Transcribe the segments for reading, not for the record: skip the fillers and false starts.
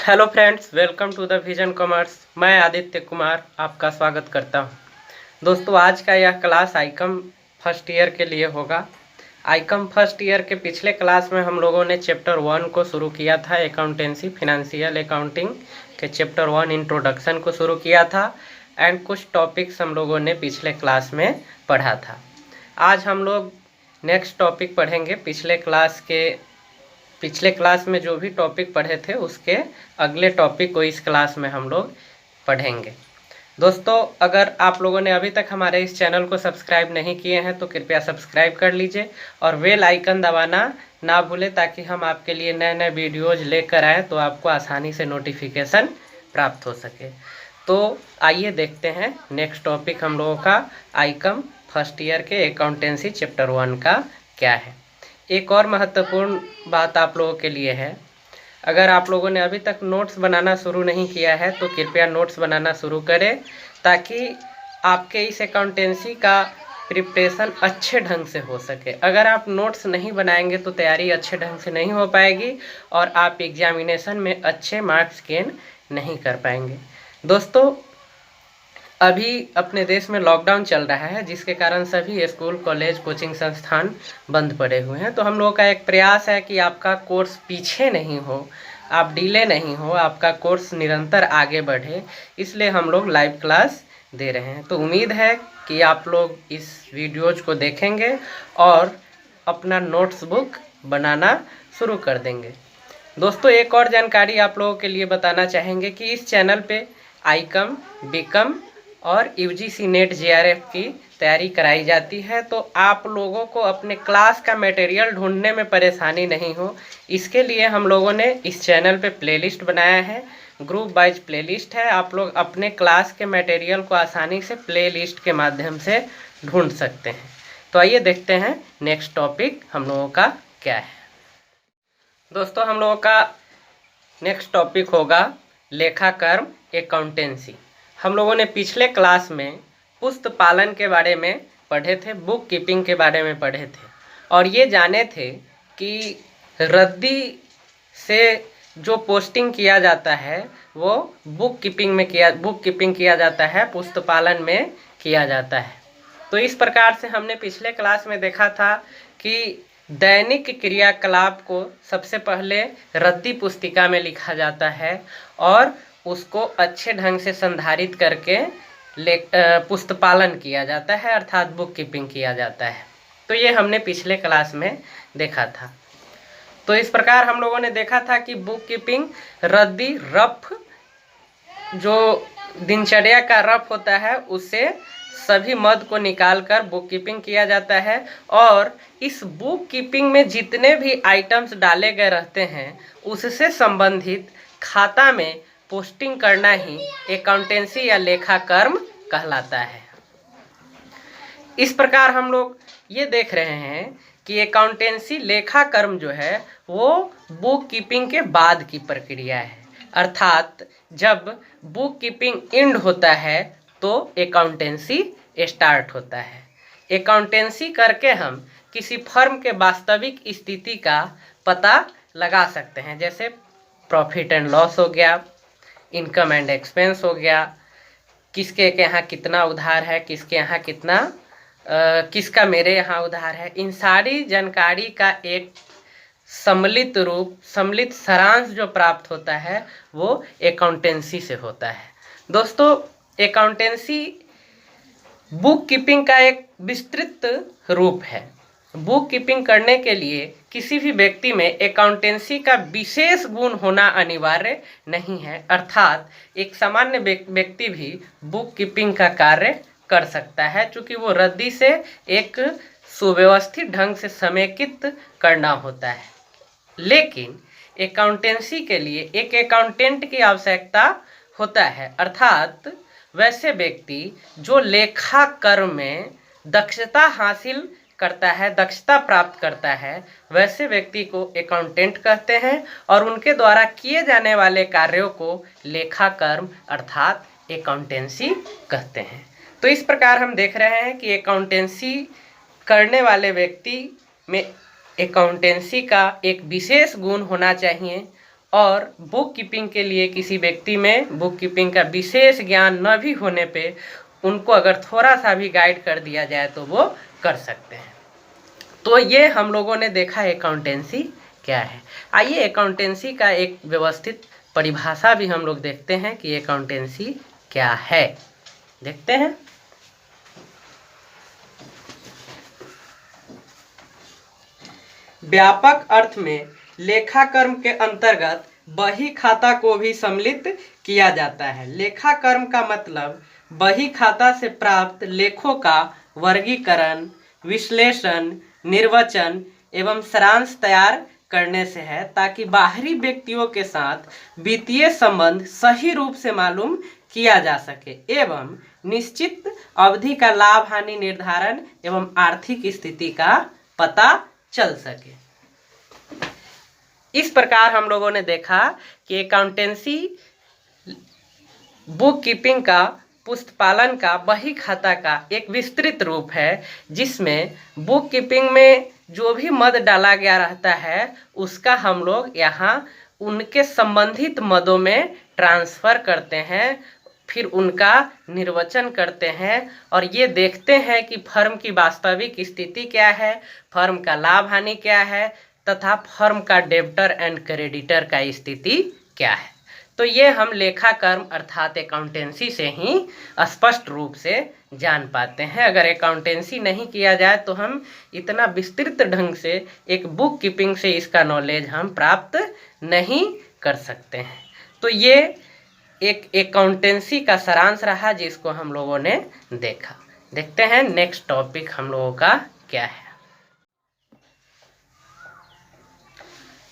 Hello friends, welcome to the vision commerce. मैं आदित्य कुमार आपका स्वागत करता हूं। दोस्तों, आज का यह क्लास आईकम फर्स्ट ईयर के लिए होगा। आईकम फर्स्ट ईयर के पिछले क्लास में हम लोगों ने चैप्टर 1 को शुरू किया था। अकाउंटेंसी फिनेंशियल अकाउंटिंग के चैप्टर 1 इंट्रोडक्शन को शुरू किया था एंड कुछ टॉपिक्स हम लोगों ने पिछले क्लास में पढ़ा था। आज हम लोग नेक्स्ट टॉपिक पढ़ेंगे। पिछले क्लास में जो भी टॉपिक पढ़े थे उसके अगले टॉपिक को इस क्लास में हम लोग पढ़ेंगे। दोस्तों, अगर आप लोगों ने अभी तक हमारे इस चैनल को सब्सक्राइब नहीं किए हैं तो कृपया सब्सक्राइब कर लीजिए और बेल आइकन दबाना ना भूलें, ताकि हम आपके लिए नए नए वीडियोज़ लेकर आएँ तो आपको आसानी से नोटिफिकेशन प्राप्त हो सके। तो आइए देखते हैं नेक्स्ट टॉपिक हम लोगों का आईकम फर्स्ट ईयर के अकाउंटेंसी चैप्टर 1 का क्या है। एक और महत्वपूर्ण बात आप लोगों के लिए है, अगर आप लोगों ने अभी तक नोट्स बनाना शुरू नहीं किया है तो कृपया नोट्स बनाना शुरू करें, ताकि आपके इस अकाउंटेंसी का प्रिपरेशन अच्छे ढंग से हो सके। अगर आप नोट्स नहीं बनाएंगे तो तैयारी अच्छे ढंग से नहीं हो पाएगी और आप एग्जामिनेशन में अच्छे मार्क्स गेन नहीं कर पाएंगे। दोस्तों, अभी अपने देश में लॉकडाउन चल रहा है, जिसके कारण सभी स्कूल, कॉलेज, कोचिंग संस्थान बंद पड़े हुए हैं। तो हम लोगों का एक प्रयास है कि आपका कोर्स पीछे नहीं हो, आप डिले नहीं हो, आपका कोर्स निरंतर आगे बढ़े, इसलिए हम लोग लाइव क्लास दे रहे हैं। तो उम्मीद है कि आप लोग इस वीडियोज को देखेंगे और अपना नोट्स बुक बनाना शुरू कर देंगे। दोस्तों, एक और जानकारी आप लोगों के लिए बताना चाहेंगे कि इस चैनल पे आईकम, बीकम और यूजीसी नेट जेआरएफ की तैयारी कराई जाती है। तो आप लोगों को अपने क्लास का मटेरियल ढूंढने में परेशानी नहीं हो, इसके लिए हम लोगों ने इस चैनल पे प्लेलिस्ट बनाया है। ग्रुप वाइज प्लेलिस्ट है, आप लोग अपने क्लास के मटेरियल को आसानी से प्लेलिस्ट के माध्यम से ढूंढ सकते हैं। तो आइए देखते हैं नेक्स्ट टॉपिक हम लोगों का क्या है। दोस्तों, हम लोगों का नेक्स्ट टॉपिक होगा लेखाकर्म अकाउंटेंसी। हम लोगों ने पिछले क्लास में पुस्त पालन के बारे में पढ़े थे, बुक कीपिंग के बारे में पढ़े थे और ये जाने थे कि रद्दी से जो पोस्टिंग किया जाता है वो बुक कीपिंग किया जाता है, पुस्त पालन में किया जाता है। तो इस प्रकार से हमने पिछले क्लास में देखा था कि दैनिक क्रियाकलाप को सबसे पहले रद्दी पुस्तिका में लिखा जाता है और उसको अच्छे ढंग से संधारित करके पुस्तपालन किया जाता है, अर्थात बुक कीपिंग किया जाता है। तो ये हमने पिछले क्लास में देखा था। तो इस प्रकार हम लोगों ने देखा था कि बुक कीपिंग रद्दी रफ, जो दिनचर्या का रफ होता है, उससे सभी मद को निकालकर बुक कीपिंग किया जाता है और इस बुक कीपिंग में जितने भी आइटम्स डाले गए रहते हैं उससे संबंधित खाता में पोस्टिंग करना ही अकाउंटेंसी या लेखाकर्म कहलाता है। इस प्रकार हम लोग ये देख रहे हैं कि अकाउंटेंसी लेखाकर्म जो है वो बुक कीपिंग के बाद की प्रक्रिया है, अर्थात जब बुक कीपिंग एंड होता है तो अकाउंटेंसी स्टार्ट होता है। अकाउंटेंसी करके हम किसी फर्म के वास्तविक स्थिति का पता लगा सकते हैं, जैसे प्रॉफिट एंड लॉस हो गया, इनकम एंड एक्सपेंस हो गया, किसके यहाँ कितना उधार है, किसके यहाँ कितना किसका मेरे यहाँ उधार है। इन सारी जानकारी का एक सम्मिलित सारांश जो प्राप्त होता है वो अकाउंटेंसी से होता है। दोस्तों, अकाउंटेंसी बुक कीपिंग का एक विस्तृत रूप है। बुक कीपिंग करने के लिए किसी भी व्यक्ति में अकाउंटेंसी का विशेष गुण होना अनिवार्य नहीं है, अर्थात एक सामान्य व्यक्ति भी बुक कीपिंग का कार्य कर सकता है, क्योंकि वो रद्दी से एक सुव्यवस्थित ढंग से समेकित करना होता है। लेकिन अकाउंटेंसी के लिए एक अकाउंटेंट की आवश्यकता होता है, अर्थात वैसे व्यक्ति जो लेखाकर्म में दक्षता हासिल करता है, दक्षता प्राप्त करता है, वैसे व्यक्ति को अकाउंटेंट कहते हैं और उनके द्वारा किए जाने वाले कार्यों को लेखाकर्म अर्थात अकाउंटेंसी कहते हैं। तो इस प्रकार हम देख रहे हैं कि अकाउंटेंसी करने वाले व्यक्ति में अकाउंटेंसी का एक विशेष गुण होना चाहिए और बुक कीपिंग के लिए किसी व्यक्ति में बुक कीपिंग का विशेष ज्ञान न भी होने पे उनको अगर थोड़ा सा भी गाइड कर दिया जाए तो वो कर सकते हैं। तो ये हम लोगों ने देखा अकाउंटेंसी क्या है। आइए अकाउंटेंसी का एक व्यवस्थित परिभाषा भी हम लोग देखते हैं कि अकाउंटेंसी क्या है। देखते हैं। व्यापक अर्थ में लेखाकर्म के अंतर्गत बही खाता को भी सम्मिलित किया जाता है। लेखाकर्म का मतलब बही खाता से प्राप्त लेखों का वर्गीकरण, विश्लेषण, निर्वचन एवं सारांश तैयार करने से है, ताकि बाहरी व्यक्तियों के साथ वित्तीय संबंध सही रूप से मालूम किया जा सके एवं निश्चित अवधि का लाभ हानि निर्धारण एवं आर्थिक स्थिति का पता चल सके। इस प्रकार हम लोगों ने देखा कि अकाउंटेंसी बुक कीपिंग का, पुस्तपालन का, बही खाता का एक विस्तृत रूप है, जिसमें बुक कीपिंग में जो भी मद डाला गया रहता है उसका हम लोग यहाँ उनके संबंधित मदों में ट्रांसफ़र करते हैं, फिर उनका निर्वचन करते हैं और ये देखते हैं कि फर्म की वास्तविक स्थिति क्या है, फर्म का लाभ हानि क्या है तथा फर्म का डेब्टर एंड क्रेडिटर का स्थिति क्या है। तो ये हम लेखाकर्म अर्थात अकाउंटेंसी से ही स्पष्ट रूप से जान पाते हैं। अगर अकाउंटेंसी नहीं किया जाए तो हम इतना विस्तृत ढंग से एक बुक कीपिंग से इसका नॉलेज हम प्राप्त नहीं कर सकते हैं। तो ये एक अकाउंटेंसी का सारांश रहा जिसको हम लोगों ने देखा। देखते हैं नेक्स्ट टॉपिक हम लोगों का क्या है।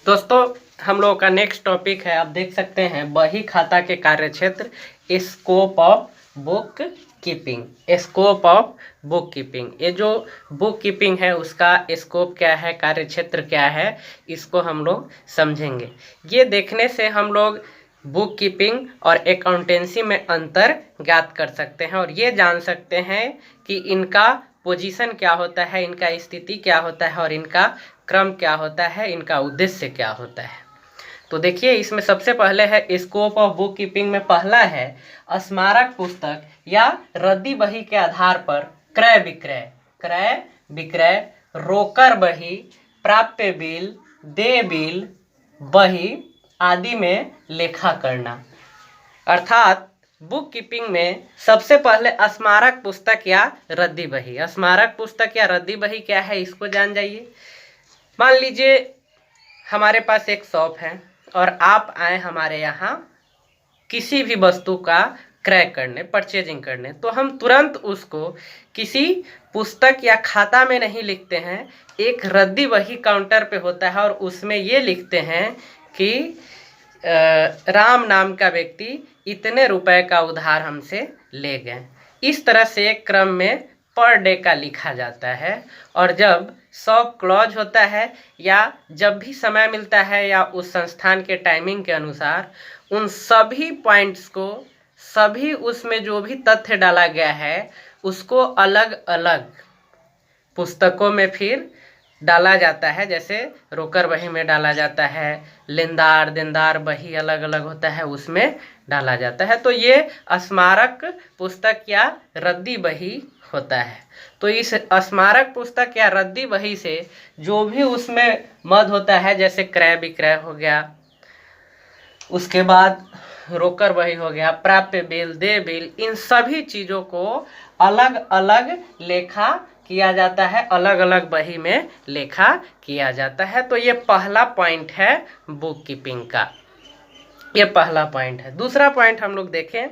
दोस्तों हम लोगों का नेक्स्ट टॉपिक है, आप देख सकते हैं, बही खाता के कार्यक्षेत्र, scope of book keeping. Scope of book keeping, ये जो बुक कीपिंग है उसका स्कोप क्या है, कार्यक्षेत्र क्या है, इसको हम लोग समझेंगे। ये देखने से हम लोग बुक कीपिंग और अकाउंटेंसी में अंतर ज्ञात कर सकते हैं और ये जान सकते हैं कि इनका पोजीशन क्या होता है, इनका स्थिति क्या होता है और इनका क्रम क्या होता है, इनका उद्देश्य क्या होता है। तो देखिए इसमें सबसे पहले है स्कोप ऑफ बुक कीपिंग में पहला है स्मारक पुस्तक या रद्दी बही के आधार पर क्रय विक्रय, रोकर बही, प्राप्य बिल, देय बिल, बही आदि में लेखा करना। अर्थात बुक कीपिंग में सबसे पहले स्मारक पुस्तक या रद्दी बही। स्मारक पुस्तक या रद्दी बही क्या है इसको जान जाइए। मान लीजिए हमारे पास एक शॉप है और आप आए हमारे यहाँ किसी भी वस्तु का क्रय करने, परचेजिंग करने, तो हम तुरंत उसको किसी पुस्तक या खाता में नहीं लिखते हैं, एक रद्दी बही काउंटर पे होता है और उसमें ये लिखते हैं कि राम नाम का व्यक्ति इतने रुपए का उधार हमसे ले गए। इस तरह से एक क्रम में पर डे का लिखा जाता है और जब शॉप क्लोज होता है या जब भी समय मिलता है या उस संस्थान के टाइमिंग के अनुसार उन सभी पॉइंट्स को, सभी उसमें जो भी तथ्य डाला गया है उसको अलग अलग पुस्तकों में फिर डाला जाता है। जैसे रोकर बही में डाला जाता है, लेनदार देनदार बही अलग अलग होता है उसमें डाला जाता है। तो ये स्मारक पुस्तक या रद्दी बही होता है। तो इस स्मारक पुस्तक या रद्दी बही से जो भी उसमें मद होता है, जैसे क्रय विक्रय हो गया, उसके बाद रोकर बही हो गया, प्राप्य बिल, देय बिल, इन सभी चीज़ों को अलग अलग लेखा किया जाता है, अलग अलग बही में लेखा किया जाता है। तो ये पहला पॉइंट है बुक कीपिंग का, ये पहला पॉइंट है। दूसरा पॉइंट हम लोग देखें,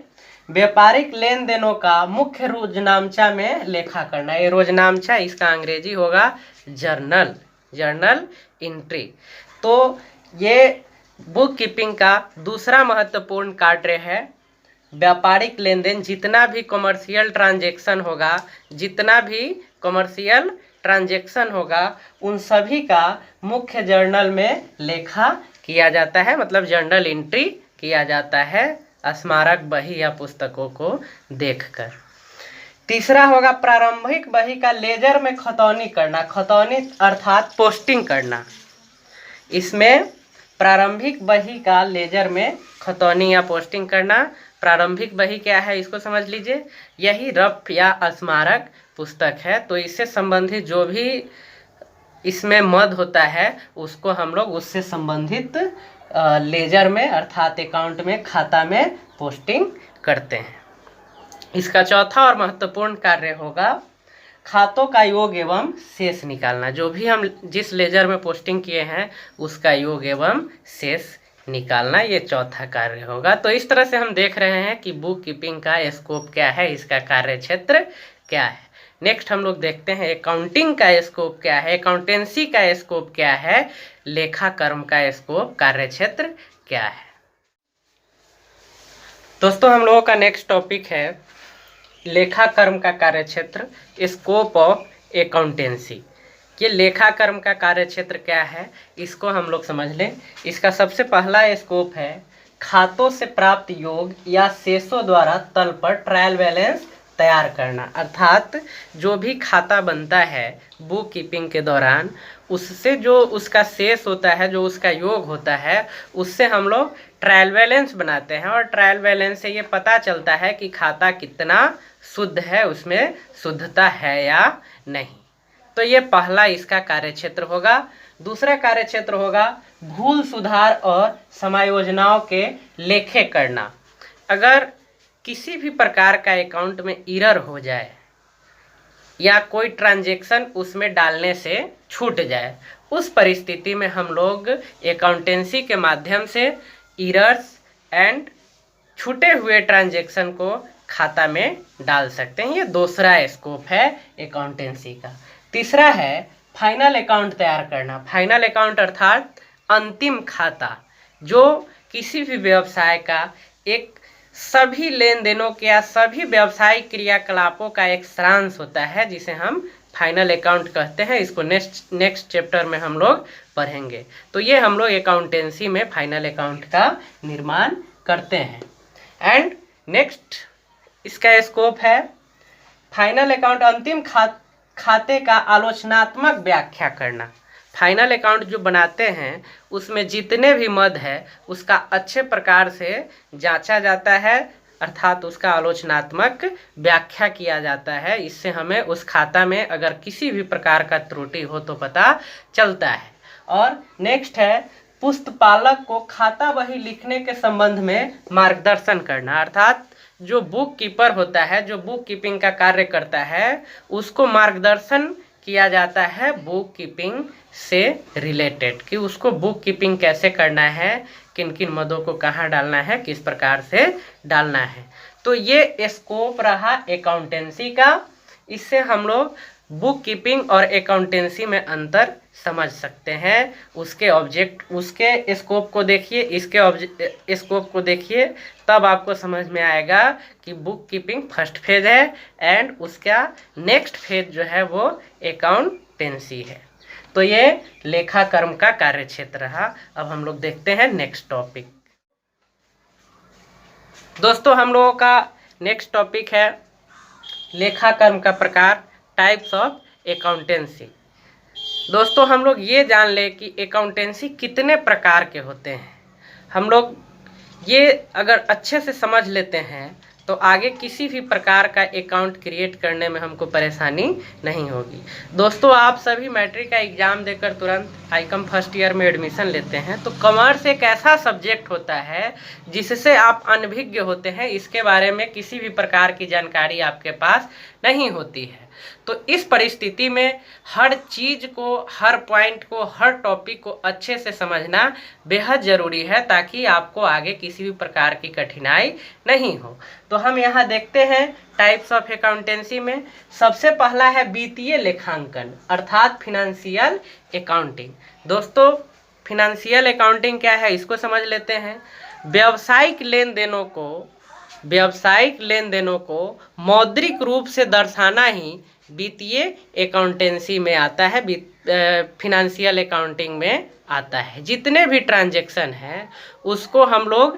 व्यापारिक लेन देनों का मुख्य रोजनामचा में लेखा करना। ये रोजनामचा इसका अंग्रेजी होगा जर्नल एंट्री। तो ये बुक कीपिंग का दूसरा महत्वपूर्ण कार्य है। व्यापारिक लेन देन, जितना भी कमर्शियल ट्रांजैक्शन होगा उन सभी का मुख्य जर्नल में लेखा किया जाता है, मतलब जर्नल एंट्री किया जाता है स्मारक बही या पुस्तकों को देखकर। तीसरा होगा प्रारंभिक बही का लेजर में खतौनी करना। खतौनी अर्थात पोस्टिंग करना। इसमें प्रारंभिक बही का लेजर में खतौनी या पोस्टिंग करना। प्रारंभिक बही क्या है इसको समझ लीजिए, यही रफ या स्मारक पुस्तक है। तो इससे संबंधित जो भी इसमें मद होता है उसको हम लोग उससे संबंधित लेजर में अर्थात अकाउंट में, खाता में पोस्टिंग करते हैं। इसका चौथा और महत्वपूर्ण कार्य होगा खातों का योग एवं शेष निकालना। जो भी हम जिस लेजर में पोस्टिंग किए हैं उसका योग एवं शेष निकालना, ये चौथा कार्य होगा। तो इस तरह से हम देख रहे हैं कि बुक कीपिंग का स्कोप क्या है, इसका कार्य क्षेत्र क्या है। नेक्स्ट हम लोग देखते हैं अकाउंटिंग का स्कोप क्या है, अकाउंटेंसी का स्कोप क्या है, लेखा कर्म का स्कोप कार्य क्षेत्र क्या है। दोस्तों हम लोगों का नेक्स्ट टॉपिक है लेखा कर्म का कार्य क्षेत्र, स्कोप ऑफ अकाउंटेंसी। ये लेखा कर्म का कार्य क्षेत्र क्या है इसको हम लोग समझ लें। इसका सबसे पहला स्कोप है खातों से प्राप्त योग या शेषों द्वारा तल पर ट्रायल बैलेंस तैयार करना। अर्थात जो भी खाता बनता है बुक कीपिंग के दौरान, उससे जो उसका शेष होता है, जो उसका योग होता है, उससे हम लोग ट्रायल बैलेंस बनाते हैं। और ट्रायल बैलेंस से ये पता चलता है कि खाता कितना शुद्ध है, उसमें शुद्धता है या नहीं। तो ये पहला इसका कार्य क्षेत्र होगा। दूसरा कार्य क्षेत्र होगा भूल सुधार और समायोजनाओं के लेखे करना। अगर किसी भी प्रकार का अकाउंट में एरर हो जाए या कोई ट्रांजैक्शन उसमें डालने से छूट जाए, उस परिस्थिति में हम लोग अकाउंटेंसी के माध्यम से एरर्स एंड छूटे हुए ट्रांजैक्शन को खाता में डाल सकते हैं। ये दूसरा स्कोप है अकाउंटेंसी का। तीसरा है फाइनल अकाउंट तैयार करना। फाइनल अकाउंट अर्थात अंतिम खाता, जो किसी भी व्यवसाय का एक सभी लेन देनों के या सभी व्यवसायिक क्रियाकलापों का एक सारांश होता है, जिसे हम फाइनल अकाउंट कहते हैं। इसको नेक्स्ट चैप्टर में हम लोग पढ़ेंगे। तो ये हम लोग अकाउंटेंसी में फाइनल अकाउंट का निर्माण करते हैं। एंड नेक्स्ट इसका स्कोप है फाइनल अकाउंट अंतिम खाते का आलोचनात्मक व्याख्या करना। फाइनल अकाउंट जो बनाते हैं उसमें जितने भी मद है उसका अच्छे प्रकार से जांचा जाता है, अर्थात उसका आलोचनात्मक व्याख्या किया जाता है। इससे हमें उस खाता में अगर किसी भी प्रकार का त्रुटि हो तो पता चलता है। और नेक्स्ट है पुस्तपालक को खाता बही लिखने के संबंध में मार्गदर्शन करना। अर्थात जो बुक कीपर होता है, जो बुक कीपिंग का कार्य करता है, उसको मार्गदर्शन किया जाता है बुक कीपिंग से रिलेटेड, कि उसको बुक कीपिंग कैसे करना है, किन किन मदों को कहाँ डालना है, किस प्रकार से डालना है। तो ये स्कोप रहा अकाउंटेंसी का। इससे हम लोग बुक कीपिंग और अकाउंटेंसी में अंतर समझ सकते हैं। उसके स्कोप को देखिए, इसके स्कोप को देखिए, तब आपको समझ में आएगा कि बुक कीपिंग फर्स्ट फेज है एंड उसका नेक्स्ट फेज जो है वो अकाउंटेंसी है। तो ये लेखा कर्म का कार्य क्षेत्र रहा। अब हम लोग देखते हैं नेक्स्ट टॉपिक। दोस्तों हम लोगों का नेक्स्ट टॉपिक है लेखा कर्म का प्रकार, टाइप्स ऑफ अकाउंटेंसी। दोस्तों हम लोग ये जान ले कि अकाउंटेंसी कितने प्रकार के होते हैं। हम लोग ये अगर अच्छे से समझ लेते हैं तो आगे किसी भी प्रकार का अकाउंट क्रिएट करने में हमको परेशानी नहीं होगी। दोस्तों आप सभी मैट्रिक का एग्ज़ाम देकर तुरंत आईकॉम फर्स्ट ईयर में एडमिशन लेते हैं, तो कॉमर्स एक ऐसा सब्जेक्ट होता है जिससे आप अनभिज्ञ होते हैं, इसके बारे में किसी भी प्रकार की जानकारी आपके पास नहीं होती है। तो इस परिस्थिति में हर चीज़ को, हर पॉइंट को, हर टॉपिक को अच्छे से समझना बेहद ज़रूरी है, ताकि आपको आगे किसी भी प्रकार की कठिनाई नहीं हो। तो हम यहाँ देखते हैं टाइप्स ऑफ अकाउंटेंसी में सबसे पहला है वित्तीय लेखांकन, अर्थात फिनेंशियल अकाउंटिंग। दोस्तों फिनेंशियल अकाउंटिंग क्या है इसको समझ लेते हैं। व्यावसायिक लेन देनों को मौद्रिक रूप से दर्शाना ही वित्तीय अकाउंटेंसी में आता है, फिनेंशियल अकाउंटिंग में आता है। जितने भी ट्रांजैक्शन हैं उसको हम लोग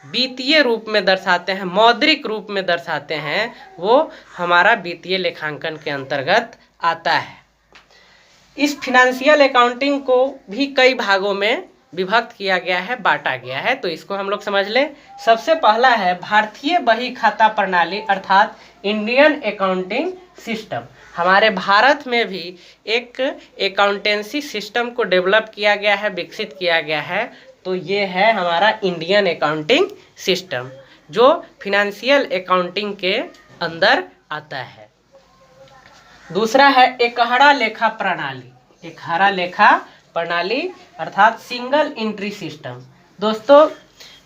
वित्तीय रूप में दर्शाते हैं, मौद्रिक रूप में दर्शाते हैं, वो हमारा वित्तीय लेखांकन के अंतर्गत आता है। इस फिनेंशियल अकाउंटिंग को भी कई भागों में विभक्त किया गया है, बांटा गया है। तो इसको हम लोग समझ लें। सबसे पहला है भारतीय बही खाता प्रणाली अर्थात इंडियन अकाउंटिंग सिस्टम। हमारे भारत में भी एक अकाउंटेंसी सिस्टम को डेवलप किया गया है, विकसित किया गया है। तो ये है हमारा इंडियन अकाउंटिंग सिस्टम, जो फिनेंशियल अकाउंटिंग के अंदर आता है। दूसरा है एकहरा लेखा प्रणाली। एकहरा लेखा प्रणाली अर्थात सिंगल एंट्री सिस्टम। दोस्तों,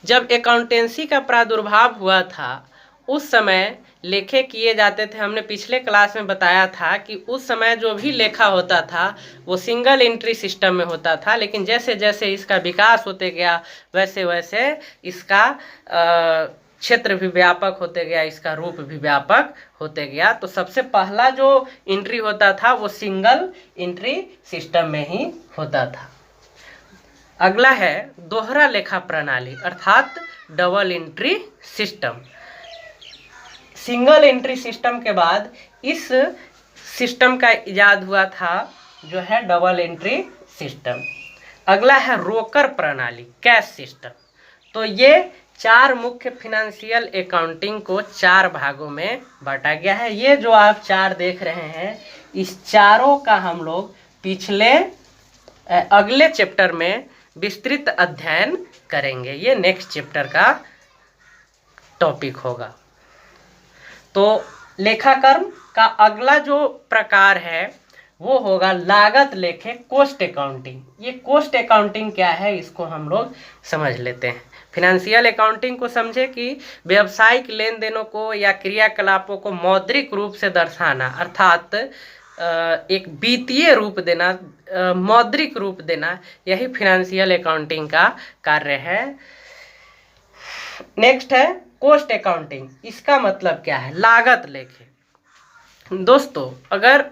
जब अकाउंटेंसी का प्रादुर्भाव हुआ था उस समय लेखे किए जाते थे। हमने पिछले क्लास में बताया था कि उस समय जो भी लेखा होता था वो सिंगल एंट्री सिस्टम में होता था, लेकिन जैसे जैसे इसका विकास होते गया वैसे वैसे इसका क्षेत्र भी व्यापक होते गया, इसका रूप भी व्यापक होते गया। तो सबसे पहला जो एंट्री होता था वो सिंगल एंट्री सिस्टम में ही होता था। अगला है दोहरा लेखा प्रणाली अर्थात double entry system. Single entry system के बाद इस सिस्टम का इजाद हुआ था जो है डबल एंट्री सिस्टम। अगला है रोकर प्रणाली, कैश सिस्टम। तो ये चार मुख्य फिनेंशियल अकाउंटिंग को चार भागों में बांटा गया है। ये जो आप चार देख रहे हैं, इस चारों का हम लोग पिछले अगले चैप्टर में विस्तृत अध्ययन करेंगे। ये नेक्स्ट चैप्टर का टॉपिक होगा। तो लेखाकर्म का अगला जो प्रकार है वो होगा लागत लेखे, कॉस्ट अकाउंटिंग। ये कॉस्ट अकाउंटिंग क्या है इसको हम लोग समझ लेते हैं। फिनेंशियल अकाउंटिंग को समझे कि व्यावसायिक लेन देनों को या क्रियाकलापों को मौद्रिक रूप से दर्शाना अर्थात एक वित्तीय रूप देना, मौद्रिक रूप देना, यही फिनेंशियल अकाउंटिंग का कार्य है। नेक्स्ट है कॉस्ट अकाउंटिंग। इसका मतलब क्या है? लागत लेखे। दोस्तों, अगर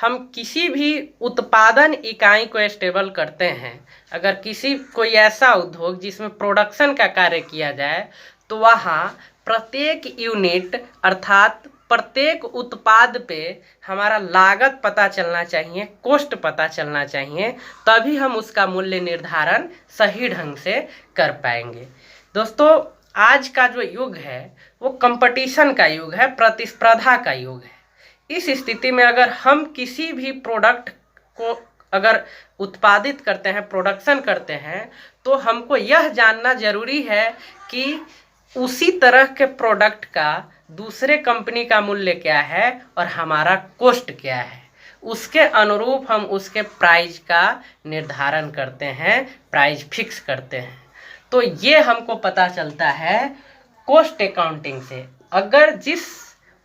हम किसी भी उत्पादन इकाई को स्टेबल करते हैं, अगर किसी कोई ऐसा उद्योग जिसमें प्रोडक्शन का कार्य किया जाए, तो वहाँ प्रत्येक यूनिट अर्थात प्रत्येक उत्पाद पे हमारा लागत पता चलना चाहिए, कॉस्ट पता चलना चाहिए, तभी हम उसका मूल्य निर्धारण सही ढंग से कर पाएंगे। दोस्तों, आज का जो युग है वो कंपटीशन का युग है, प्रतिस्पर्धा का युग है। इस स्थिति में अगर हम किसी भी प्रोडक्ट को अगर उत्पादित करते हैं, प्रोडक्शन करते हैं, तो हमको यह जानना जरूरी है कि उसी तरह के प्रोडक्ट का दूसरे कंपनी का मूल्य क्या है और हमारा कॉस्ट क्या है। उसके अनुरूप हम उसके प्राइस का निर्धारण करते हैं, प्राइस फिक्स करते हैं। तो ये हमको पता चलता है कॉस्ट अकाउंटिंग से। अगर जिस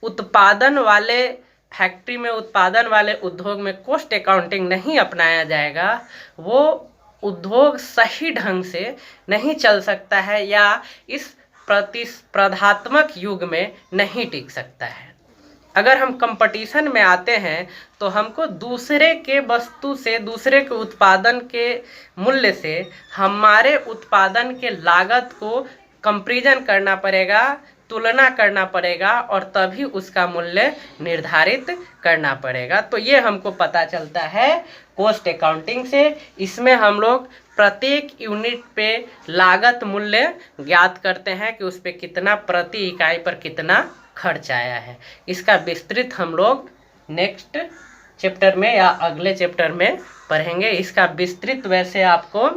उत्पादन वाले फैक्ट्री में, उत्पादन वाले उद्योग में कॉस्ट अकाउंटिंग नहीं अपनाया जाएगा, वो उद्योग सही ढंग से नहीं चल सकता है या इस प्रतिस्पर्धात्मक युग में नहीं टिक सकता है। अगर हम कंपटीशन में आते हैं तो हमको दूसरे के वस्तु से, दूसरे के उत्पादन के मूल्य से हमारे उत्पादन के लागत को कंपैरिजन करना पड़ेगा, तुलना करना पड़ेगा और तभी उसका मूल्य निर्धारित करना पड़ेगा। तो ये हमको पता चलता है कॉस्ट अकाउंटिंग से। इसमें हम लोग प्रत्येक यूनिट पे लागत मूल्य ज्ञात करते हैं कि उस पे कितना, प्रति इकाई पर कितना खर्च आया है। इसका विस्तृत हम लोग नेक्स्ट चैप्टर में या अगले चैप्टर में पढ़ेंगे। इसका विस्तृत वैसे आपको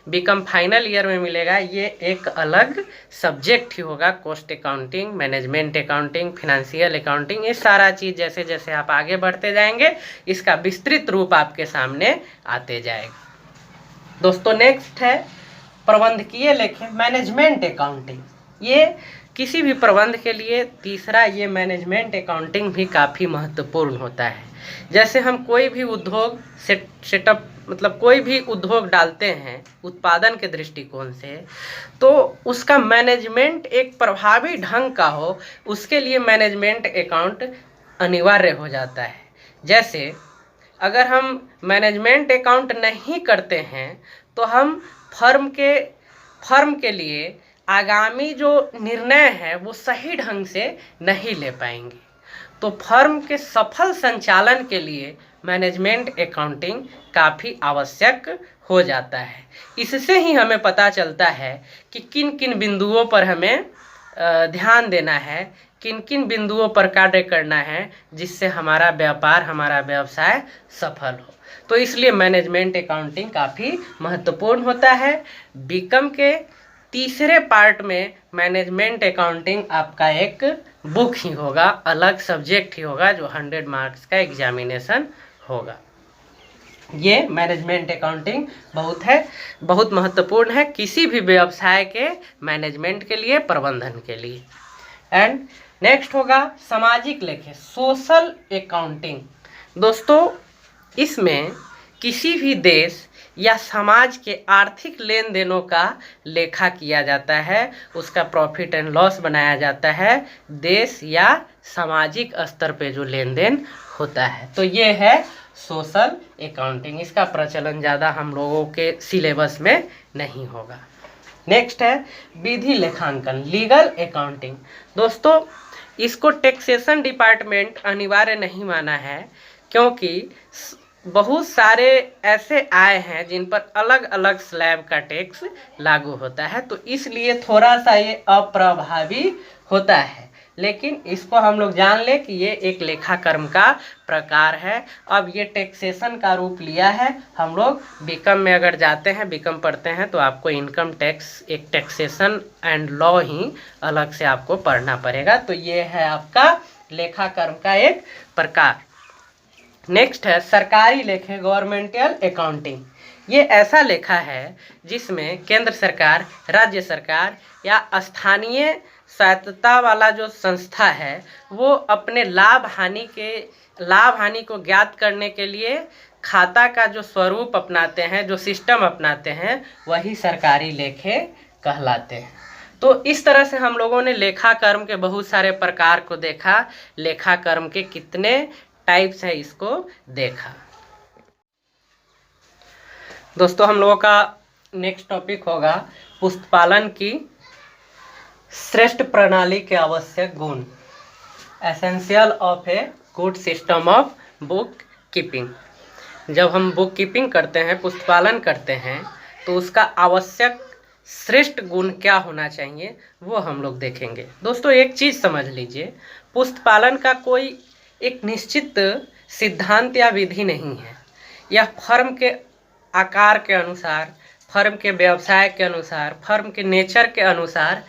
बीकॉम फाइनल ईयर में मिलेगा। ये एक अलग सब्जेक्ट ही होगा। Cost accounting, management accounting, financial accounting, ये सारा चीज़ जैसे जैसे आप आगे बढ़ते जाएंगे इसका विस्तृत रूप आपके सामने आते जाएगा। दोस्तों, नेक्स्ट है प्रबंधकीय लेखे, मैनेजमेंट अकाउंटिंग। ये किसी भी प्रबंध के लिए तीसरा ये मैनेजमेंट अकाउंटिंग भी काफ़ी महत्वपूर्ण होता है। जैसे हम कोई भी उद्योग सेटअप, मतलब कोई भी उद्योग डालते हैं उत्पादन के दृष्टिकोण से, तो उसका मैनेजमेंट एक प्रभावी ढंग का हो, उसके लिए मैनेजमेंट अकाउंट अनिवार्य हो जाता है। जैसे अगर हम मैनेजमेंट अकाउंट नहीं करते हैं तो हम फर्म के लिए आगामी जो निर्णय है वो सही ढंग से नहीं ले पाएंगे। तो फर्म के सफल संचालन के लिए मैनेजमेंट अकाउंटिंग काफ़ी आवश्यक हो जाता है। इससे ही हमें पता चलता है कि किन किन बिंदुओं पर हमें ध्यान देना है, किन किन बिंदुओं पर कार्य करना है, जिससे हमारा व्यापार, हमारा व्यवसाय सफल हो। तो इसलिए मैनेजमेंट अकाउंटिंग काफ़ी महत्वपूर्ण होता है। बीकॉम के तीसरे पार्ट में मैनेजमेंट अकाउंटिंग आपका एक बुक ही होगा, अलग सब्जेक्ट ही होगा, जो 100 मार्क्स का एग्जामिनेशन होगा। ये मैनेजमेंट अकाउंटिंग बहुत महत्वपूर्ण है किसी भी व्यवसाय के मैनेजमेंट के लिए, प्रबंधन के लिए। एंड नेक्स्ट होगा सामाजिक लेखे, सोशल अकाउंटिंग। दोस्तों, इसमें किसी भी देश या समाज के आर्थिक लेन देनों का लेखा किया जाता है, उसका प्रॉफिट एंड लॉस बनाया जाता है, देश या सामाजिक स्तर पे जो लेन देन होता है। तो ये है सोशल अकाउंटिंग। इसका प्रचलन ज़्यादा हम लोगों के सिलेबस में नहीं होगा। नेक्स्ट है विधि लेखांकन, लीगल अकाउंटिंग। दोस्तों, इसको टैक्सेशन डिपार्टमेंट अनिवार्य नहीं माना है, क्योंकि बहुत सारे ऐसे आय हैं जिन पर अलग अलग स्लैब का टैक्स लागू होता है, तो इसलिए थोड़ा सा ये अप्रभावी होता है। लेकिन इसको हम लोग जान ले कि ये एक लेखाकर्म का प्रकार है। अब ये टैक्सेशन का रूप लिया है। हम लोग बीकॉम में अगर जाते हैं, बीकॉम पढ़ते हैं, तो आपको इनकम टैक्स, एक टैक्सेशन एंड लॉ ही अलग से आपको पढ़ना पड़ेगा। तो ये है आपका लेखाकर्म का एक प्रकार। नेक्स्ट है सरकारी लेखे, गवर्नमेंटल अकाउंटिंग। ये ऐसा लेखा है जिसमें केंद्र सरकार, राज्य सरकार या स्थानीय स्वायत्तता वाला जो संस्था है, वो अपने लाभ हानि को ज्ञात करने के लिए खाता का जो स्वरूप अपनाते हैं, जो सिस्टम अपनाते हैं, वही सरकारी लेखे कहलाते हैं। तो इस तरह से हम लोगों ने लेखाकर्म के बहुत सारे प्रकार को देखा, लेखाकर्म के कितने टाइप्स है इसको देखा। दोस्तों, हम लोगों का नेक्स्ट टॉपिक होगा पुस्तपालन की श्रेष्ठ प्रणाली के आवश्यक गुण, essential of a good system of book keeping. जब हम बुक कीपिंग करते हैं, पुस्तपालन करते हैं, तो उसका आवश्यक श्रेष्ठ गुण क्या होना चाहिए वो हम लोग देखेंगे। दोस्तों, एक चीज़ समझ लीजिए, पुस्तपालन का कोई एक निश्चित सिद्धांत या विधि नहीं है। यह फर्म के आकार के अनुसार, फर्म के व्यवसाय के अनुसार, फर्म के नेचर के अनुसार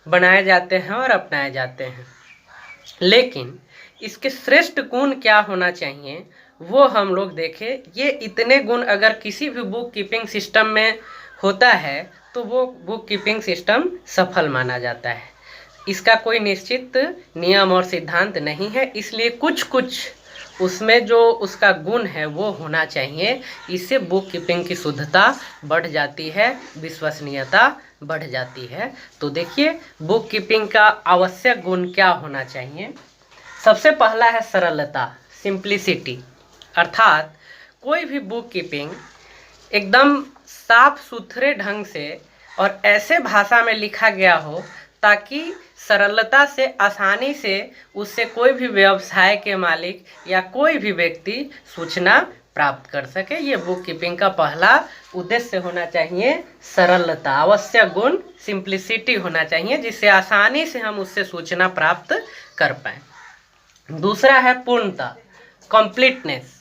बनाए जाते हैं और अपनाए जाते हैं। लेकिन इसके श्रेष्ठ गुण क्या होना चाहिए वो हम लोग देखें। ये इतने गुण अगर किसी भी बुक कीपिंग सिस्टम में होता है तो वो बुक कीपिंग सिस्टम सफल माना जाता है। इसका कोई निश्चित नियम और सिद्धांत नहीं है, इसलिए कुछ उसमें जो उसका गुण है वो होना चाहिए। इससे बुक कीपिंग की शुद्धता बढ़ जाती है, विश्वसनीयता बढ़ जाती है। तो देखिए, बुक कीपिंग का आवश्यक गुण क्या होना चाहिए। सबसे पहला है सरलता, सिंप्लिसिटी। अर्थात कोई भी बुक कीपिंग एकदम साफ सुथरे ढंग से और ऐसे भाषा में लिखा गया हो ताकि सरलता से, आसानी से उससे कोई भी व्यवसाय के मालिक या कोई भी व्यक्ति सूचना प्राप्त कर सके। ये बुक कीपिंग का पहला उद्देश्य होना चाहिए, सरलता। आवश्यक गुण सिंप्लिसिटी होना चाहिए, जिससे आसानी से हम उससे सूचना प्राप्त कर पाएँ। दूसरा है पूर्णता, कंप्लीटनेस।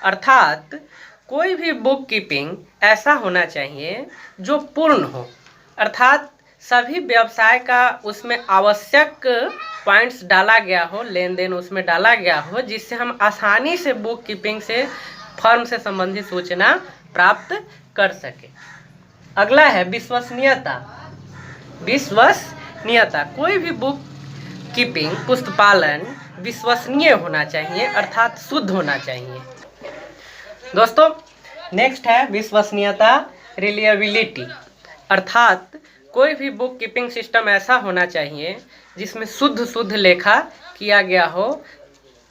अर्थात कोई भी बुक कीपिंग ऐसा होना चाहिए जो पूर्ण हो, अर्थात सभी व्यवसाय का उसमें आवश्यक पॉइंट्स डाला गया हो, लेन देन उसमें डाला गया हो, जिससे हम आसानी से बुक कीपिंग से, फर्म से संबंधित सूचना प्राप्त कर सके। अगला है विश्वसनीयता। विश्वसनीयता, कोई भी बुक कीपिंग, पुस्तपालन विश्वसनीय होना चाहिए, अर्थात शुद्ध होना चाहिए। दोस्तों, नेक्स्ट है विश्वसनीयता, रिलायबिलिटी। अर्थात कोई भी बुक कीपिंग सिस्टम ऐसा होना चाहिए जिसमें शुद्ध लेखा किया गया हो,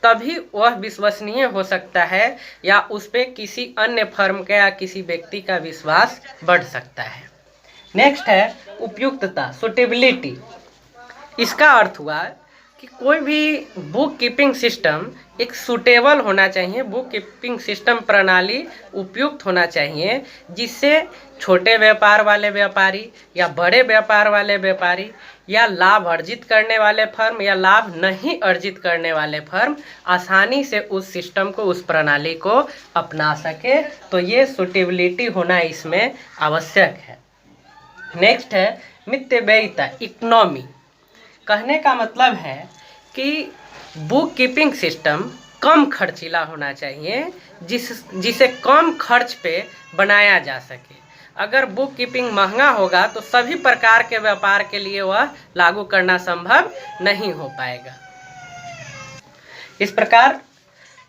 तभी वह विश्वसनीय हो सकता है या उस पर किसी अन्य फर्म का या किसी व्यक्ति का विश्वास बढ़ सकता है। नेक्स्ट है उपयुक्तता, सुटेबिलिटी। इसका अर्थ हुआ कि कोई भी बुक कीपिंग सिस्टम एक सूटेबल होना चाहिए, बुक कीपिंग सिस्टम प्रणाली उपयुक्त होना चाहिए, जिससे छोटे व्यापार वाले व्यापारी या बड़े व्यापार वाले व्यापारी या लाभ अर्जित करने वाले फर्म या लाभ नहीं अर्जित करने वाले फर्म आसानी से उस सिस्टम को, उस प्रणाली को अपना सके। तो ये सूटेबिलिटी होना इसमें आवश्यक है। नेक्स्ट है मितव्ययिता, इकोनॉमी। कहने का मतलब है कि बुक कीपिंग सिस्टम कम खर्चीला होना चाहिए, जिसे कम खर्च पे बनाया जा सके। अगर बुक कीपिंग महंगा होगा तो सभी प्रकार के व्यापार के लिए वह लागू करना संभव नहीं हो पाएगा। इस प्रकार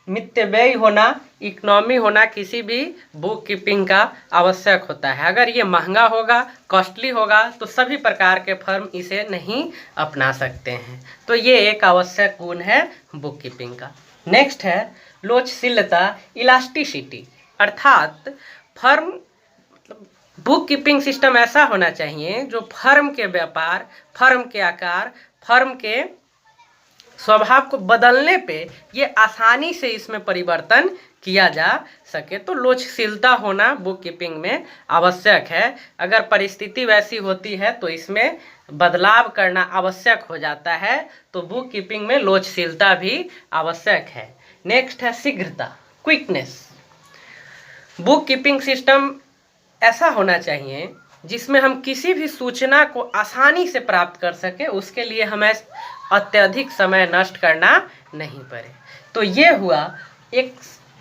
मितव्ययी होना, इकोनॉमी होना किसी भी बुक कीपिंग का आवश्यक होता है। अगर ये महंगा होगा, कॉस्टली होगा तो सभी प्रकार के फर्म इसे नहीं अपना सकते हैं। तो ये एक आवश्यक गुण है बुक कीपिंग का। नेक्स्ट है लोचशीलता, इलास्टिसिटी, अर्थात फर्म बुक कीपिंग सिस्टम ऐसा होना चाहिए जो फर्म के व्यापार, फर्म के आकार, फर्म के स्वभाव को बदलने पे ये आसानी से इसमें परिवर्तन किया जा सके। तो लोचशीलता होना बुक कीपिंग में आवश्यक है। अगर परिस्थिति वैसी होती है तो इसमें बदलाव करना आवश्यक हो जाता है। तो बुक कीपिंग में लोचशीलता भी आवश्यक है। नेक्स्ट है शीघ्रता, क्विकनेस। बुक कीपिंग सिस्टम ऐसा होना चाहिए जिसमें हम किसी भी सूचना को आसानी से प्राप्त कर सके, उसके लिए हमें अत्यधिक समय नष्ट करना नहीं पड़े। तो ये हुआ एक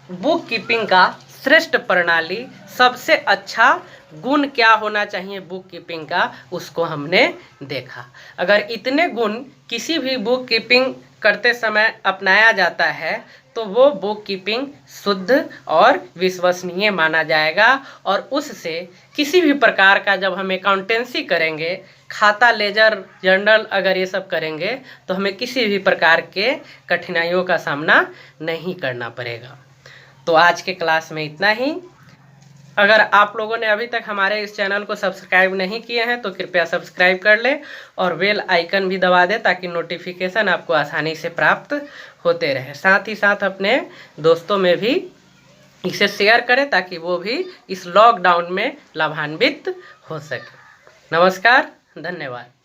बुक कीपिंग का श्रेष्ठ प्रणाली। सबसे अच्छा गुण क्या होना चाहिए बुक कीपिंग का, उसको हमने देखा। अगर इतने गुण किसी भी बुक कीपिंग करते समय अपनाया जाता है तो वो बुक कीपिंग शुद्ध और विश्वसनीय माना जाएगा। और उससे किसी भी प्रकार का, जब हम अकाउंटेंसी करेंगे, खाता, लेजर, जर्नल अगर ये सब करेंगे तो हमें किसी भी प्रकार के कठिनाइयों का सामना नहीं करना पड़ेगा। तो आज के क्लास में इतना ही। अगर आप लोगों ने अभी तक हमारे इस चैनल को सब्सक्राइब नहीं किए हैं तो कृपया सब्सक्राइब कर लें और बेल आइकन भी दबा दें ताकि नोटिफिकेशन आपको आसानी से प्राप्त होते रहे। साथ ही साथ अपने दोस्तों में भी इसे शेयर करें ताकि वो भी इस लॉकडाउन में लाभान्वित हो सके। नमस्कार, धन्यवाद।